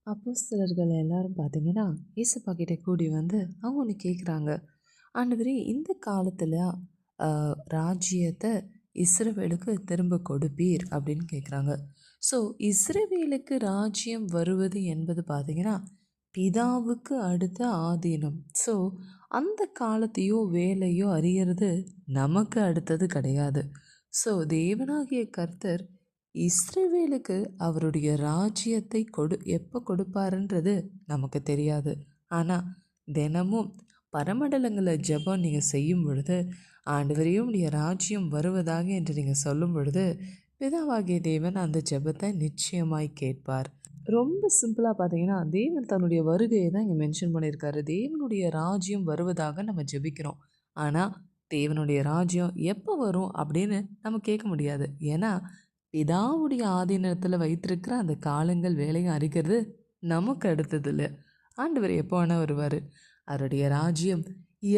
அப்போஸ்தலர்கள் எல்லாரும் பார்த்தீங்கன்னா, ஏசப்பா கிட்ட கூடி வந்து அவங்க ஒண்ணு கேட்குறாங்க. ஆண்டவரே, இந்த காலத்துல அ ராஜ்யத்த இஸ்ரவேலுக்கு திரும்ப கொடுப்பீர் அப்படின்னு கேட்குறாங்க. ஸோ இஸ்ரவேலுக்கு ராஜ்யம் வருவது என்பது பார்த்தீங்கன்னா, பிதாவுக்கு அடுத்த ஆதீனம். ஸோ அந்த காலத்தையோ வேலையோ அறியறது நமக்கு அடுத்தது கிடையாது. ஸோ தேவனாகிய கர்த்தர் இஸ்ரவேலுக்கு அவருடைய ராஜ்யத்தை எப்போ கொடுப்பாருன்றது நமக்கு தெரியாது. ஆனால் தினமும் பரமண்டலங்களில் ஜெபம் நீங்கள் செய்யும் பொழுது, ஆண்டவரே உம்முடைய ராஜ்யம் வருவதாக என்று நீங்கள் சொல்லும் பொழுது, பிதாவாகிய தேவன் அந்த ஜெபத்தை நிச்சயமாய் கேட்பார். ரொம்ப சிம்பிளாக பார்த்தீங்கன்னா, தேவன் தன்னுடைய வருகையை தான் இங்கே மென்ஷன் பண்ணியிருக்காரு. தேவனுடைய ராஜ்யம் வருவதாக நம்ம ஜெபிக்கிறோம். ஆனால் தேவனுடைய ராஜ்யம் எப்போ வரும் அப்படின்னு நம்ம கேட்க முடியாது. ஏன்னா பிதாவுடைய ஆதீனத்தில் வைத்திருக்கிற அந்த காலங்கள் வேலையும் அறிகிறது நமக்கு அடுத்தது இல்லை. ஆண்டவர் எப்போ வேணால் வருவார். அவருடைய ராஜ்யம்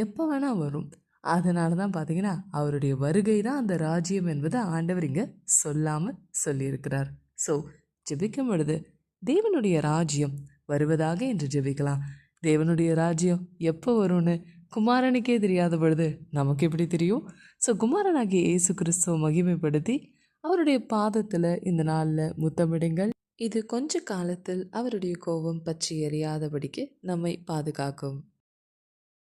எப்போ வேணால் வரும். அதனால தான் பார்த்தீங்கன்னா அவருடைய வருகை தான் அந்த ராஜ்யம் என்பதை ஆண்டவர் இங்கே சொல்லாமல் சொல்லியிருக்கிறார். ஸோ ஜெபிக்கும் பொழுது தேவனுடைய ராஜ்யம் வருவதாக என்று ஜெபிக்கலாம். தேவனுடைய ராஜ்யம் எப்போ வரும்னு குமாரனுக்கே தெரியாத பொழுது நமக்கு எப்படி தெரியும்? ஸோ குமாரனாகிய இயேசு கிறிஸ்துவை மகிமைப்படுத்தி அவருடைய பாதத்தில் இந்த நாளில் முத்தமிடுங்கள். இது கொஞ்ச காலத்தில் அவருடைய கோபம் பற்றி எறியாதபடிக்கு நம்மை பாதுகாக்கும்.